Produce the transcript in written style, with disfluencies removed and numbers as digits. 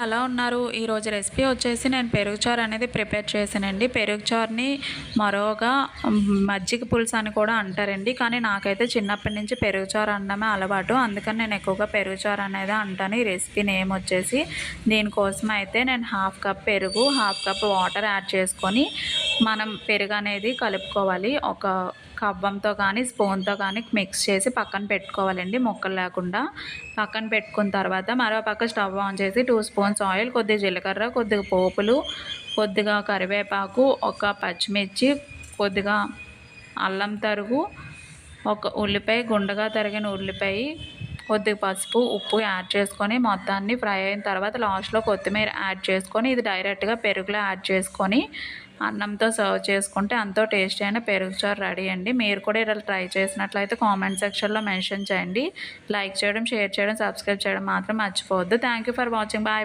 ఎలా ఉన్నారు? ఈరోజు రెసిపీ వచ్చేసి నేను పెరుగు చారు అనేది ప్రిపేర్ చేశానండి. పెరుగు చారుని మరోగా మజ్జిగ పులుసు అని కూడా అంటారండి. కానీ నాకైతే చిన్నప్పటి నుంచి పెరుగు చారు అనడమే అలవాటు. అందుకని నేను ఎక్కువగా పెరుగు చారు అనేది అంటాను. ఈ రెసిపీ నేమ్ వచ్చేసి దీనికోసం అయితే నేను హాఫ్ కప్ పెరుగు, హాఫ్ కప్ వాటర్ యాడ్ చేసుకొని మనం పెరుగు అనేది కలుపుకోవాలి. ఒక కవ్వంతో కానీ స్పూన్తో కానీ మిక్స్ చేసి పక్కన పెట్టుకోవాలండి, ముక్కలు లేకుండా. పక్కన పెట్టుకున్న తర్వాత మరో పక్క స్టవ్ ఆన్ చేసి 2 స్పూన్స్ ఆయిల్, కొద్దిగా జీలకర్ర, కొద్దిగా పోపులు, కొద్దిగా కరివేపాకు, ఒక పచ్చిమిర్చి, కొద్దిగా అల్లం తరుగు, ఒక ఉల్లిపాయ, గుండగా తరిగిన ఉల్లిపాయ, కొద్దిగా పసుపు, ఉప్పు యాడ్ చేసుకొని మొత్తాన్ని ఫ్రై అయిన తర్వాత లాస్ట్లో కొత్తిమీర యాడ్ చేసుకొని ఇది డైరెక్ట్గా పెరుగులో యాడ్ చేసుకొని అన్నంతో సర్వ్ చేసుకుంటే ఎంతో టేస్టీ అయిన పెరుగు చారు రెడీ అండి. మీరు కూడా ఇలా ట్రై చేసినట్లయితే కామెంట్ సెక్షన్లో మెన్షన్ చేయండి. లైక్ చేయడం, షేర్ చేయడం, సబ్స్క్రైబ్ చేయడం మాత్రం మర్చిపోవద్దు. Thank you for watching. Bye.